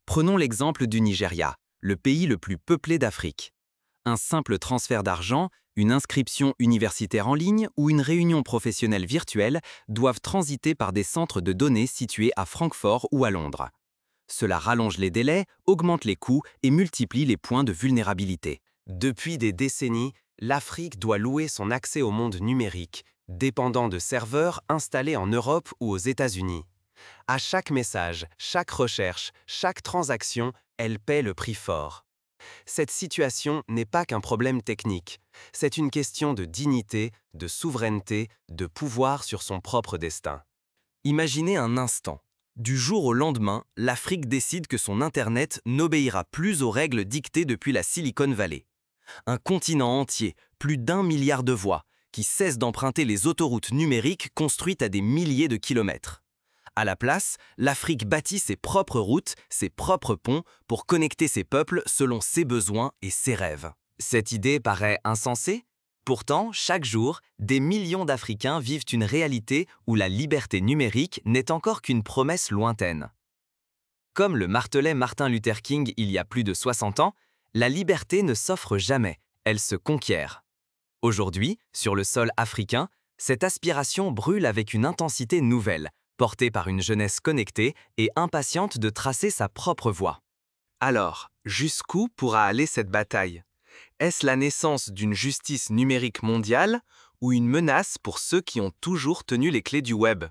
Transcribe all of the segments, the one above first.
Prenons l'exemple du Nigeria, le pays le plus peuplé d'Afrique. Un simple transfert d'argent, une inscription universitaire en ligne ou une réunion professionnelle virtuelle doivent transiter par des centres de données situés à Francfort ou à Londres. Cela rallonge les délais, augmente les coûts et multiplie les points de vulnérabilité. Depuis des décennies, l'Afrique doit louer son accès au monde numérique, dépendant de serveurs installés en Europe ou aux États-Unis. À chaque message, chaque recherche, chaque transaction, elle paie le prix fort. Cette situation n'est pas qu'un problème technique, c'est une question de dignité, de souveraineté, de pouvoir sur son propre destin. Imaginez un instant. Du jour au lendemain, l'Afrique décide que son Internet n'obéira plus aux règles dictées depuis la Silicon Valley. Un continent entier, plus d'1 milliard de voix, qui cesse d'emprunter les autoroutes numériques construites à des milliers de kilomètres. À la place, l'Afrique bâtit ses propres routes, ses propres ponts pour connecter ses peuples selon ses besoins et ses rêves. Cette idée paraît insensée? Pourtant, chaque jour, des millions d'Africains vivent une réalité où la liberté numérique n'est encore qu'une promesse lointaine. Comme le martelait Martin Luther King il y a plus de 60 ans, la liberté ne s'offre jamais, elle se conquiert. Aujourd'hui, sur le sol africain, cette aspiration brûle avec une intensité nouvelle, portée par une jeunesse connectée et impatiente de tracer sa propre voie. Alors, jusqu'où pourra aller cette bataille? Est-ce la naissance d'une justice numérique mondiale ou une menace pour ceux qui ont toujours tenu les clés du web?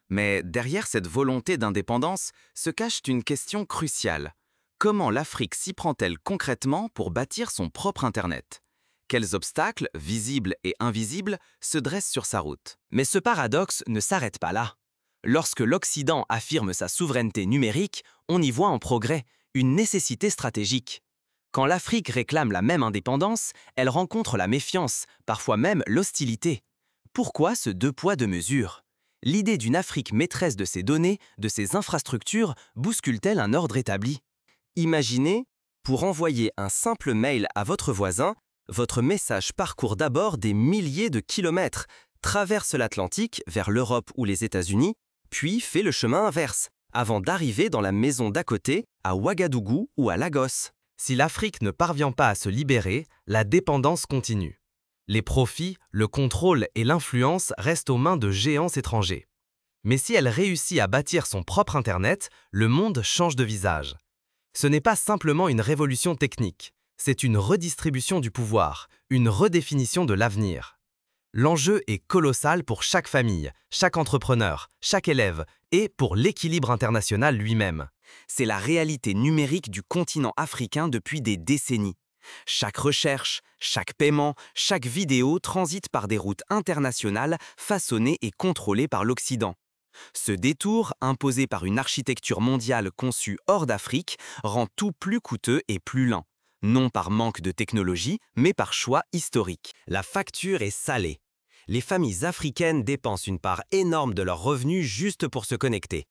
Mais derrière cette volonté d'indépendance se cache une question cruciale. Comment l'Afrique s'y prend-elle concrètement pour bâtir son propre Internet? Quels obstacles, visibles et invisibles, se dressent sur sa route? Mais ce paradoxe ne s'arrête pas là. Lorsque l'Occident affirme sa souveraineté numérique, on y voit un progrès, une nécessité stratégique. Quand l'Afrique réclame la même indépendance, elle rencontre la méfiance, parfois même l'hostilité. Pourquoi ce deux poids deux mesures? L'idée d'une Afrique maîtresse de ses données, de ses infrastructures, bouscule-t-elle un ordre établi? Imaginez, pour envoyer un simple mail à votre voisin, votre message parcourt d'abord des milliers de kilomètres, traverse l'Atlantique vers l'Europe ou les États-Unis, puis fait le chemin inverse, avant d'arriver dans la maison d'à côté, à Ouagadougou ou à Lagos. Si l'Afrique ne parvient pas à se libérer, la dépendance continue. Les profits, le contrôle et l'influence restent aux mains de géants étrangers. Mais si elle réussit à bâtir son propre Internet, le monde change de visage. Ce n'est pas simplement une révolution technique, c'est une redistribution du pouvoir, une redéfinition de l'avenir. L'enjeu est colossal pour chaque famille, chaque entrepreneur, chaque élève et pour l'équilibre international lui-même. C'est la réalité numérique du continent africain depuis des décennies. Chaque recherche, chaque paiement, chaque vidéo transite par des routes internationales façonnées et contrôlées par l'Occident. Ce détour, imposé par une architecture mondiale conçue hors d'Afrique, rend tout plus coûteux et plus lent. Non par manque de technologie, mais par choix historique. La facture est salée. Les familles africaines dépensent une part énorme de leurs revenus juste pour se connecter.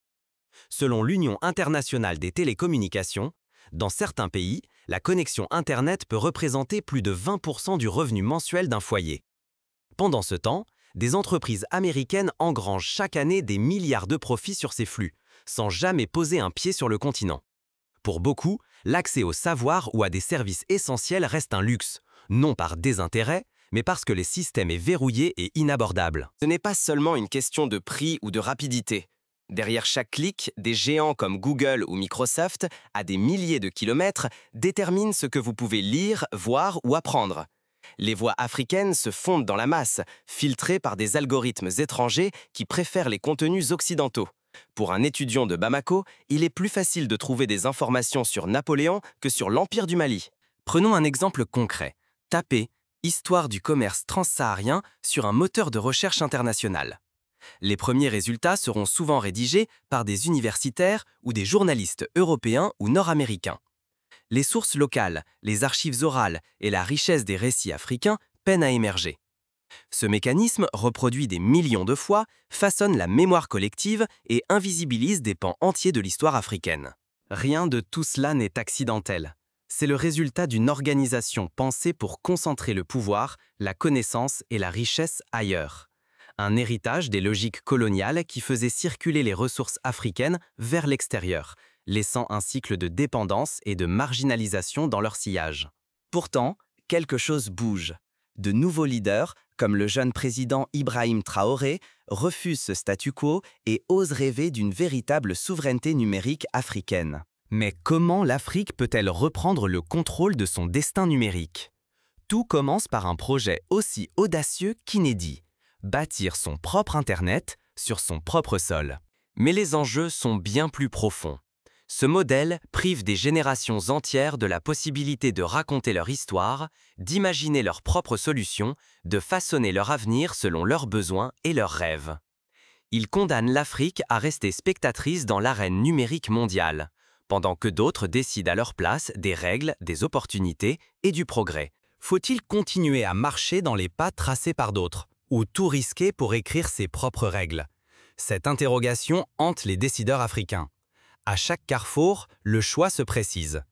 Selon l'Union internationale des télécommunications, dans certains pays, la connexion Internet peut représenter plus de 20% du revenu mensuel d'un foyer. Pendant ce temps, des entreprises américaines engrangent chaque année des milliards de profits sur ces flux, sans jamais poser un pied sur le continent. Pour beaucoup, l'accès au savoir ou à des services essentiels reste un luxe, non par désintérêt, mais parce que le système est verrouillé et inabordable. Ce n'est pas seulement une question de prix ou de rapidité. Derrière chaque clic, des géants comme Google ou Microsoft, à des milliers de kilomètres, déterminent ce que vous pouvez lire, voir ou apprendre. Les voix africaines se fondent dans la masse, filtrées par des algorithmes étrangers qui préfèrent les contenus occidentaux. Pour un étudiant de Bamako, il est plus facile de trouver des informations sur Napoléon que sur l'Empire du Mali. Prenons un exemple concret. Tapez « Histoire du commerce transsaharien » sur un moteur de recherche international. Les premiers résultats seront souvent rédigés par des universitaires ou des journalistes européens ou nord-américains. Les sources locales, les archives orales et la richesse des récits africains peinent à émerger. Ce mécanisme, reproduit des millions de fois, façonne la mémoire collective et invisibilise des pans entiers de l'histoire africaine. Rien de tout cela n'est accidentel. C'est le résultat d'une organisation pensée pour concentrer le pouvoir, la connaissance et la richesse ailleurs. Un héritage des logiques coloniales qui faisaient circuler les ressources africaines vers l'extérieur, laissant un cycle de dépendance et de marginalisation dans leur sillage. Pourtant, quelque chose bouge. De nouveaux leaders, comme le jeune président Ibrahim Traoré, refusent ce statu quo et osent rêver d'une véritable souveraineté numérique africaine. Mais comment l'Afrique peut-elle reprendre le contrôle de son destin numérique? Tout commence par un projet aussi audacieux qu'inédit: bâtir son propre Internet sur son propre sol. Mais les enjeux sont bien plus profonds. Ce modèle prive des générations entières de la possibilité de raconter leur histoire, d'imaginer leurs propres solutions, de façonner leur avenir selon leurs besoins et leurs rêves. Il condamne l'Afrique à rester spectatrice dans l'arène numérique mondiale, pendant que d'autres décident à leur place des règles, des opportunités et du progrès. Faut-il continuer à marcher dans les pas tracés par d'autres, ou tout risquer pour écrire ses propres règles? Cette interrogation hante les décideurs africains. À chaque carrefour, le choix se précise.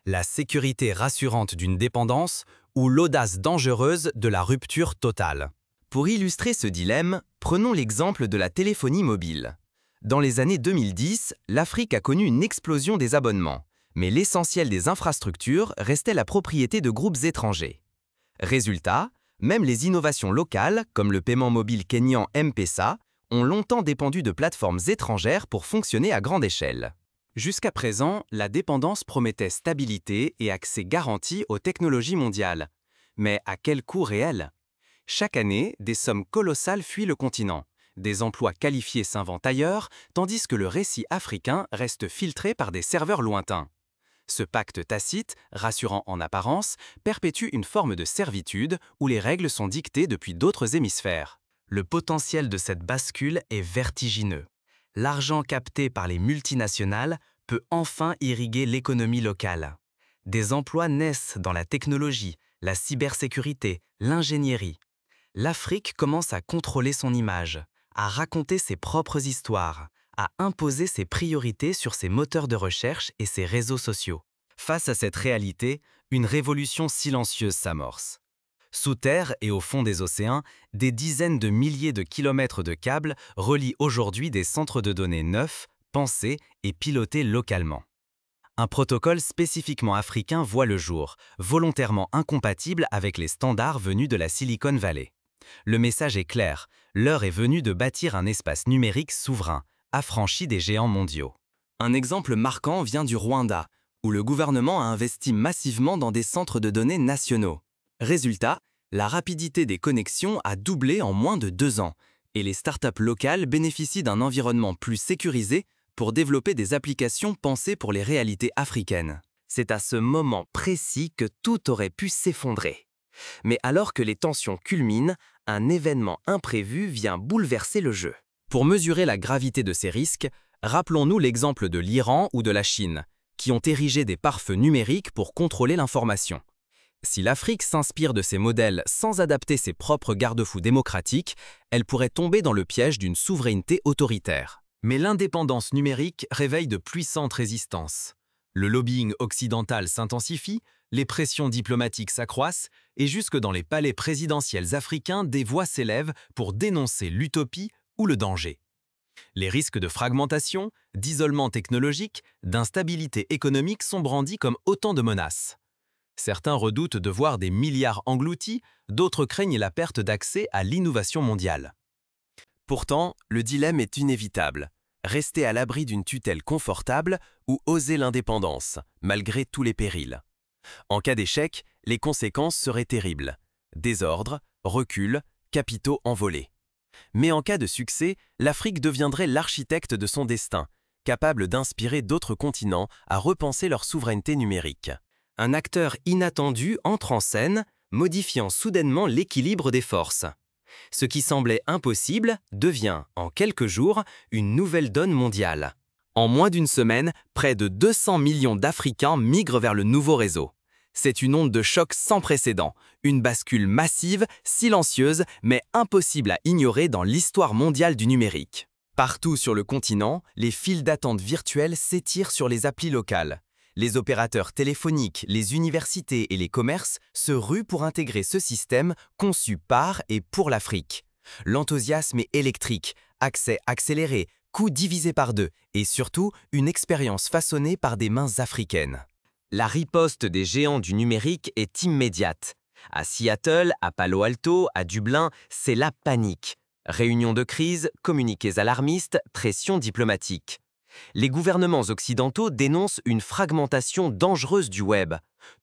La sécurité rassurante d'une dépendance ou l'audace dangereuse de la rupture totale. Pour illustrer ce dilemme, prenons l'exemple de la téléphonie mobile. Dans les années 2010, l'Afrique a connu une explosion des abonnements, mais l'essentiel des infrastructures restait la propriété de groupes étrangers. Résultat, même les innovations locales, comme le paiement mobile kényan M-Pesa, ont longtemps dépendu de plateformes étrangères pour fonctionner à grande échelle. Jusqu'à présent, la dépendance promettait stabilité et accès garanti aux technologies mondiales. Mais à quel coût réel? Chaque année, des sommes colossales fuient le continent. Des emplois qualifiés s'inventent ailleurs, tandis que le récit africain reste filtré par des serveurs lointains. Ce pacte tacite, rassurant en apparence, perpétue une forme de servitude où les règles sont dictées depuis d'autres hémisphères. Le potentiel de cette bascule est vertigineux. L'argent capté par les multinationales peut enfin irriguer l'économie locale. Des emplois naissent dans la technologie, la cybersécurité, l'ingénierie. L'Afrique commence à contrôler son image, à raconter ses propres histoires, à imposer ses priorités sur ses moteurs de recherche et ses réseaux sociaux. Face à cette réalité, une révolution silencieuse s'amorce. Sous terre et au fond des océans, des dizaines de milliers de kilomètres de câbles relient aujourd'hui des centres de données neufs, pensés et pilotés localement. Un protocole spécifiquement africain voit le jour, volontairement incompatible avec les standards venus de la Silicon Valley. Le message est clair, l'heure est venue de bâtir un espace numérique souverain, affranchi des géants mondiaux. Un exemple marquant vient du Rwanda, où le gouvernement a investi massivement dans des centres de données nationaux. Résultat, la rapidité des connexions a doublé en moins de 2 ans, et les startups locales bénéficient d'un environnement plus sécurisé pour développer des applications pensées pour les réalités africaines. C'est à ce moment précis que tout aurait pu s'effondrer. Mais alors que les tensions culminent, un événement imprévu vient bouleverser le jeu. Pour mesurer la gravité de ces risques, rappelons-nous l'exemple de l'Iran ou de la Chine, qui ont érigé des pare-feux numériques pour contrôler l'information. Si l'Afrique s'inspire de ces modèles sans adapter ses propres garde-fous démocratiques, elle pourrait tomber dans le piège d'une souveraineté autoritaire. Mais l'indépendance numérique réveille de puissantes résistances. Le lobbying occidental s'intensifie, les pressions diplomatiques s'accroissent, et jusque dans les palais présidentiels africains, des voix s'élèvent pour dénoncer l'utopie ou le danger. Les risques de fragmentation, d'isolement technologique, d'instabilité économique sont brandis comme autant de menaces. Certains redoutent de voir des milliards engloutis, d'autres craignent la perte d'accès à l'innovation mondiale. Pourtant, le dilemme est inévitable. Rester à l'abri d'une tutelle confortable ou oser l'indépendance, malgré tous les périls. En cas d'échec, les conséquences seraient terribles. Désordre, recul, capitaux envolés. Mais en cas de succès, l'Afrique deviendrait l'architecte de son destin, capable d'inspirer d'autres continents à repenser leur souveraineté numérique. Un acteur inattendu entre en scène, modifiant soudainement l'équilibre des forces. Ce qui semblait impossible devient, en quelques jours, une nouvelle donne mondiale. En moins d'une semaine, près de 200 millions d'Africains migrent vers le nouveau réseau. C'est une onde de choc sans précédent, une bascule massive, silencieuse, mais impossible à ignorer dans l'histoire mondiale du numérique. Partout sur le continent, les files d'attente virtuelles s'étirent sur les applis locales. Les opérateurs téléphoniques, les universités et les commerces se ruent pour intégrer ce système conçu par et pour l'Afrique. L'enthousiasme est électrique, accès accéléré, coût divisé par 2 et surtout une expérience façonnée par des mains africaines. La riposte des géants du numérique est immédiate. À Seattle, à Palo Alto, à Dublin, c'est la panique. Réunions de crise, communiqués alarmistes, pression diplomatique. Les gouvernements occidentaux dénoncent une fragmentation dangereuse du web,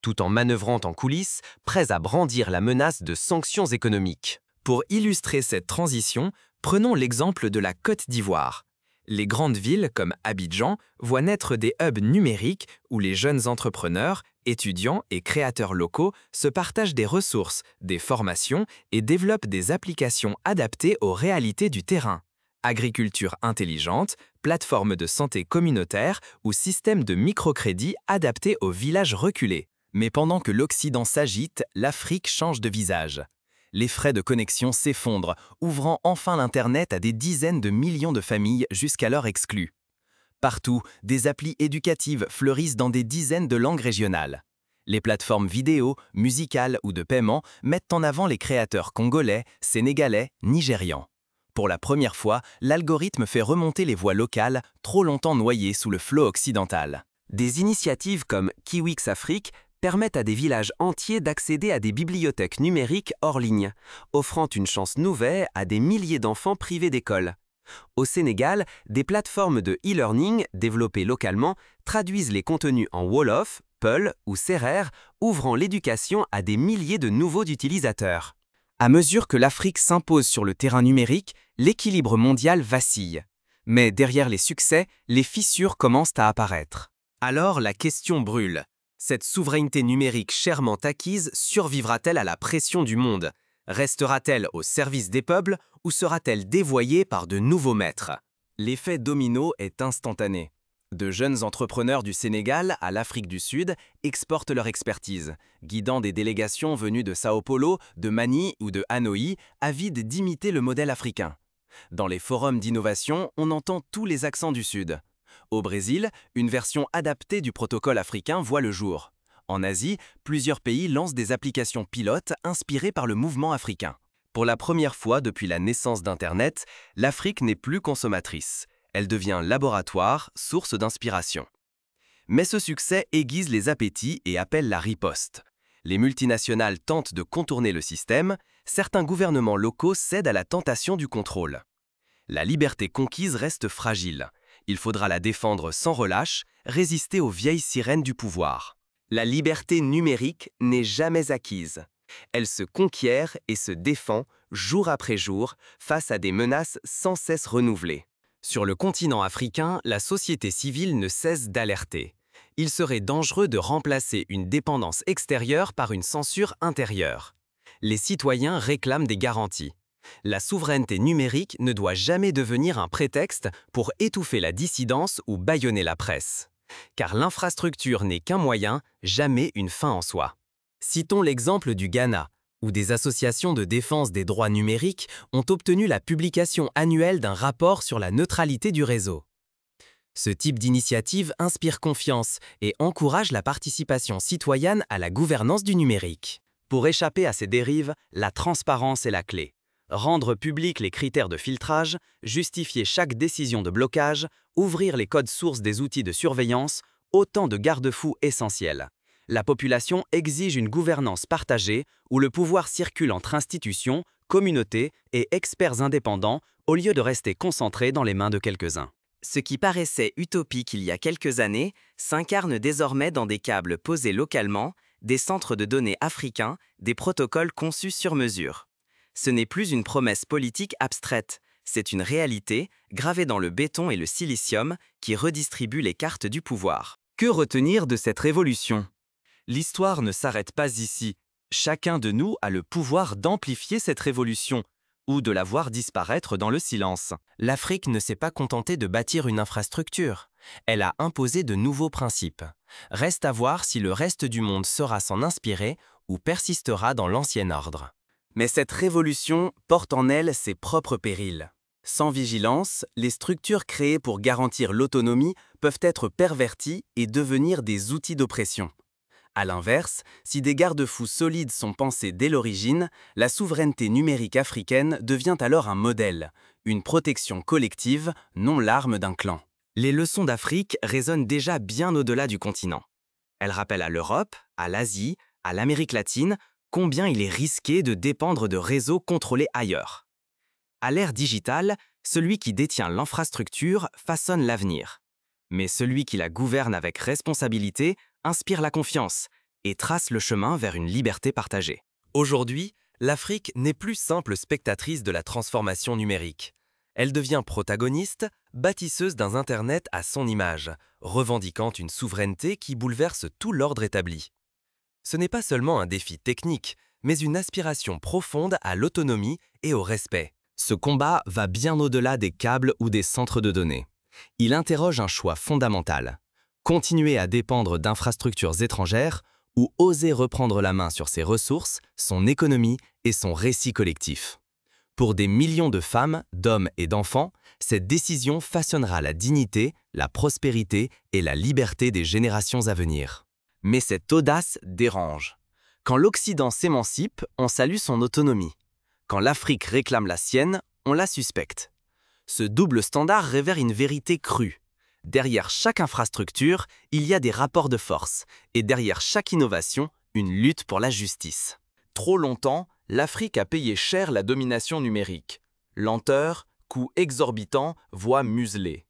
tout en manœuvrant en coulisses, prêts à brandir la menace de sanctions économiques. Pour illustrer cette transition, prenons l'exemple de la Côte d'Ivoire. Les grandes villes comme Abidjan voient naître des hubs numériques où les jeunes entrepreneurs, étudiants et créateurs locaux se partagent des ressources, des formations et développent des applications adaptées aux réalités du terrain. Agriculture intelligente, plateformes de santé communautaire ou systèmes de microcrédit adaptés aux villages reculés. Mais pendant que l'Occident s'agite, l'Afrique change de visage. Les frais de connexion s'effondrent, ouvrant enfin l'Internet à des dizaines de millions de familles jusqu'alors exclues. Partout, des applis éducatives fleurissent dans des dizaines de langues régionales. Les plateformes vidéo, musicales ou de paiement mettent en avant les créateurs congolais, sénégalais, nigérians. Pour la première fois, l'algorithme fait remonter les voix locales, trop longtemps noyées sous le flot occidental. Des initiatives comme Kiwix Afrique permettent à des villages entiers d'accéder à des bibliothèques numériques hors ligne, offrant une chance nouvelle à des milliers d'enfants privés d'école. Au Sénégal, des plateformes de e-learning développées localement traduisent les contenus en Wolof, Peul ou Sérère, ouvrant l'éducation à des milliers de nouveaux utilisateurs. À mesure que l'Afrique s'impose sur le terrain numérique, l'équilibre mondial vacille. Mais derrière les succès, les fissures commencent à apparaître. Alors la question brûle. Cette souveraineté numérique chèrement acquise survivra-t-elle à la pression du monde? Restera-t-elle au service des peuples ou sera-t-elle dévoyée par de nouveaux maîtres? L'effet domino est instantané. De jeunes entrepreneurs du Sénégal à l'Afrique du Sud exportent leur expertise, guidant des délégations venues de Sao Paulo, de Manille ou de Hanoï, avides d'imiter le modèle africain. Dans les forums d'innovation, on entend tous les accents du Sud. Au Brésil, une version adaptée du protocole africain voit le jour. En Asie, plusieurs pays lancent des applications pilotes inspirées par le mouvement africain. Pour la première fois depuis la naissance d'Internet, l'Afrique n'est plus consommatrice. Elle devient laboratoire, source d'inspiration. Mais ce succès aiguise les appétits et appelle la riposte. Les multinationales tentent de contourner le système, certains gouvernements locaux cèdent à la tentation du contrôle. La liberté conquise reste fragile. Il faudra la défendre sans relâche, résister aux vieilles sirènes du pouvoir. La liberté numérique n'est jamais acquise. Elle se conquiert et se défend jour après jour face à des menaces sans cesse renouvelées. Sur le continent africain, la société civile ne cesse d'alerter. Il serait dangereux de remplacer une dépendance extérieure par une censure intérieure. Les citoyens réclament des garanties. La souveraineté numérique ne doit jamais devenir un prétexte pour étouffer la dissidence ou bâillonner la presse. Car l'infrastructure n'est qu'un moyen, jamais une fin en soi. Citons l'exemple du Ghana, où des associations de défense des droits numériques ont obtenu la publication annuelle d'un rapport sur la neutralité du réseau. Ce type d'initiative inspire confiance et encourage la participation citoyenne à la gouvernance du numérique. Pour échapper à ces dérives, la transparence est la clé. Rendre publics les critères de filtrage, justifier chaque décision de blocage, ouvrir les codes sources des outils de surveillance, autant de garde-fous essentiels. La population exige une gouvernance partagée où le pouvoir circule entre institutions, communautés et experts indépendants au lieu de rester concentré dans les mains de quelques-uns. Ce qui paraissait utopique il y a quelques années s'incarne désormais dans des câbles posés localement, des centres de données africains, des protocoles conçus sur mesure. Ce n'est plus une promesse politique abstraite, c'est une réalité gravée dans le béton et le silicium qui redistribue les cartes du pouvoir. Que retenir de cette révolution? L'histoire ne s'arrête pas ici. Chacun de nous a le pouvoir d'amplifier cette révolution ou de la voir disparaître dans le silence. L'Afrique ne s'est pas contentée de bâtir une infrastructure. Elle a imposé de nouveaux principes. Reste à voir si le reste du monde saura s'en inspirer ou persistera dans l'ancien ordre. Mais cette révolution porte en elle ses propres périls. Sans vigilance, les structures créées pour garantir l'autonomie peuvent être perverties et devenir des outils d'oppression. A l'inverse, si des garde-fous solides sont pensés dès l'origine, la souveraineté numérique africaine devient alors un modèle, une protection collective, non l'arme d'un clan. Les leçons d'Afrique résonnent déjà bien au-delà du continent. Elles rappellent à l'Europe, à l'Asie, à l'Amérique latine, combien il est risqué de dépendre de réseaux contrôlés ailleurs. À l'ère digitale, celui qui détient l'infrastructure façonne l'avenir. Mais celui qui la gouverne avec responsabilité inspire la confiance et trace le chemin vers une liberté partagée. Aujourd'hui, l'Afrique n'est plus simple spectatrice de la transformation numérique. Elle devient protagoniste, bâtisseuse d'un Internet à son image, revendiquant une souveraineté qui bouleverse tout l'ordre établi. Ce n'est pas seulement un défi technique, mais une aspiration profonde à l'autonomie et au respect. Ce combat va bien au-delà des câbles ou des centres de données. Il interroge un choix fondamental. Continuer à dépendre d'infrastructures étrangères ou oser reprendre la main sur ses ressources, son économie et son récit collectif. Pour des millions de femmes, d'hommes et d'enfants, cette décision façonnera la dignité, la prospérité et la liberté des générations à venir. Mais cette audace dérange. Quand l'Occident s'émancipe, on salue son autonomie. Quand l'Afrique réclame la sienne, on la suspecte. Ce double standard révèle une vérité crue. Derrière chaque infrastructure, il y a des rapports de force, et derrière chaque innovation, une lutte pour la justice. Trop longtemps, l'Afrique a payé cher la domination numérique. Lenteur, coûts exorbitants, voix muselées.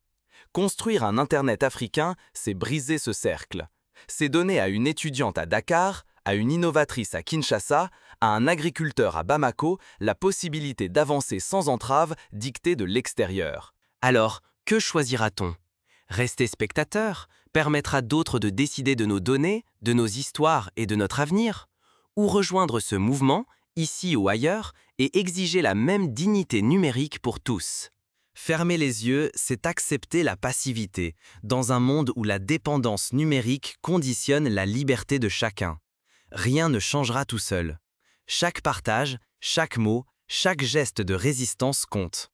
Construire un Internet africain, c'est briser ce cercle. C'est donner à une étudiante à Dakar, à une innovatrice à Kinshasa, à un agriculteur à Bamako, la possibilité d'avancer sans entrave dictée de l'extérieur. Alors, que choisira-t-on ? Rester spectateur, permettre à d'autres de décider de nos données, de nos histoires et de notre avenir ? Ou rejoindre ce mouvement, ici ou ailleurs, et exiger la même dignité numérique pour tous ? Fermer les yeux, c'est accepter la passivité, dans un monde où la dépendance numérique conditionne la liberté de chacun. Rien ne changera tout seul. Chaque partage, chaque mot, chaque geste de résistance compte.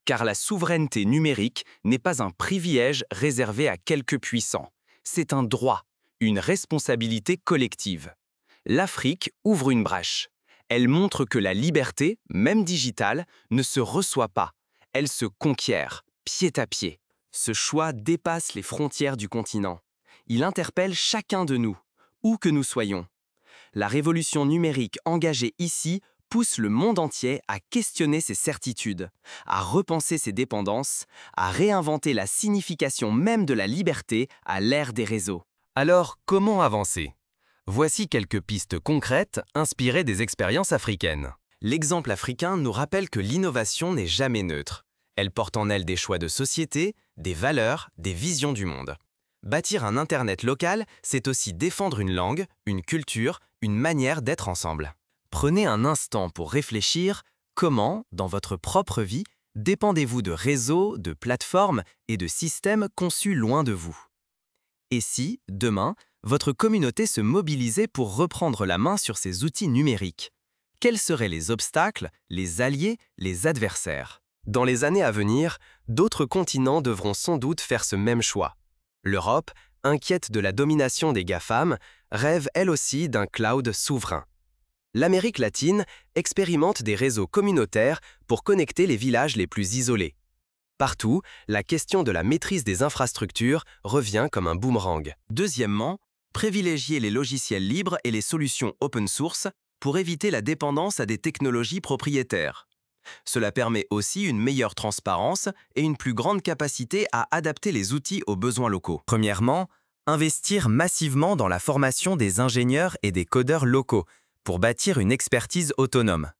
Car la souveraineté numérique n'est pas un privilège réservé à quelques puissants. C'est un droit, une responsabilité collective. L'Afrique ouvre une brèche. Elle montre que la liberté, même digitale, ne se reçoit pas. Elle se conquiert, pied à pied. Ce choix dépasse les frontières du continent. Il interpelle chacun de nous, où que nous soyons. La révolution numérique engagée ici pousse le monde entier à questionner ses certitudes, à repenser ses dépendances, à réinventer la signification même de la liberté à l'ère des réseaux. Alors, comment avancer ? Voici quelques pistes concrètes inspirées des expériences africaines. L'exemple africain nous rappelle que l'innovation n'est jamais neutre. Elle porte en elle des choix de société, des valeurs, des visions du monde. Bâtir un Internet local, c'est aussi défendre une langue, une culture, une manière d'être ensemble. Prenez un instant pour réfléchir comment, dans votre propre vie, dépendez-vous de réseaux, de plateformes et de systèmes conçus loin de vous. Et si, demain, votre communauté se mobilisait pour reprendre la main sur ces outils numériques ? Quels seraient les obstacles, les alliés, les adversaires ? Dans les années à venir, d'autres continents devront sans doute faire ce même choix. L'Europe, inquiète de la domination des GAFAM, rêve elle aussi d'un cloud souverain. L'Amérique latine expérimente des réseaux communautaires pour connecter les villages les plus isolés. Partout, la question de la maîtrise des infrastructures revient comme un boomerang. Deuxièmement, privilégier les logiciels libres et les solutions open source pour éviter la dépendance à des technologies propriétaires. Cela permet aussi une meilleure transparence et une plus grande capacité à adapter les outils aux besoins locaux. Premièrement, investir massivement dans la formation des ingénieurs et des codeurs locaux pour bâtir une expertise autonome.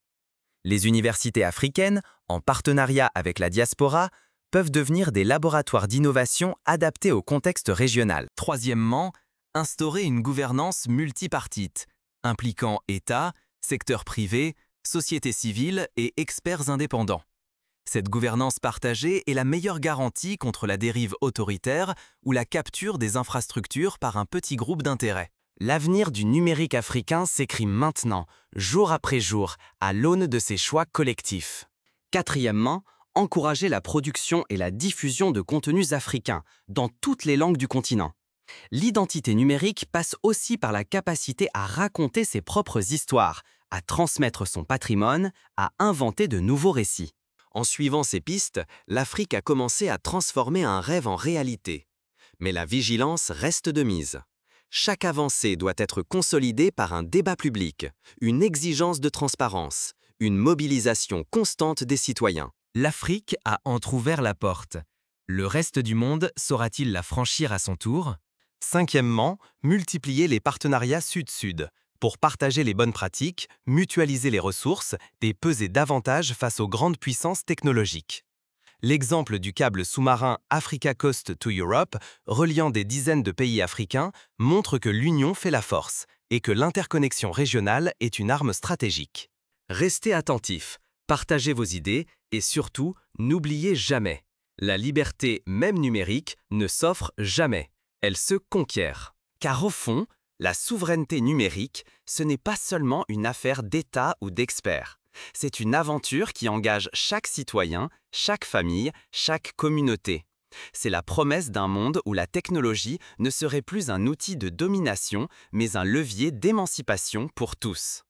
Les universités africaines, en partenariat avec la diaspora, peuvent devenir des laboratoires d'innovation adaptés au contexte régional. Troisièmement, instaurer une gouvernance multipartite, impliquant État, secteur privé, société civile et experts indépendants. Cette gouvernance partagée est la meilleure garantie contre la dérive autoritaire ou la capture des infrastructures par un petit groupe d'intérêts. L'avenir du numérique africain s'écrit maintenant, jour après jour, à l'aune de ces choix collectifs. Quatrièmement, encourager la production et la diffusion de contenus africains dans toutes les langues du continent. L'identité numérique passe aussi par la capacité à raconter ses propres histoires, à transmettre son patrimoine, à inventer de nouveaux récits. En suivant ces pistes, l'Afrique a commencé à transformer un rêve en réalité. Mais la vigilance reste de mise. Chaque avancée doit être consolidée par un débat public, une exigence de transparence, une mobilisation constante des citoyens. L'Afrique a entrouvert la porte. Le reste du monde saura-t-il la franchir à son tour? Cinquièmement, multiplier les partenariats sud-sud pour partager les bonnes pratiques, mutualiser les ressources et peser davantage face aux grandes puissances technologiques. L'exemple du câble sous-marin Africa Coast to Europe, reliant des dizaines de pays africains, montre que l'union fait la force et que l'interconnexion régionale est une arme stratégique. Restez attentifs, partagez vos idées et surtout, n'oubliez jamais, la liberté, même numérique, ne s'offre jamais, elle se conquiert. Car au fond, la souveraineté numérique, ce n'est pas seulement une affaire d'État ou d'experts. C'est une aventure qui engage chaque citoyen, chaque famille, chaque communauté. C'est la promesse d'un monde où la technologie ne serait plus un outil de domination, mais un levier d'émancipation pour tous.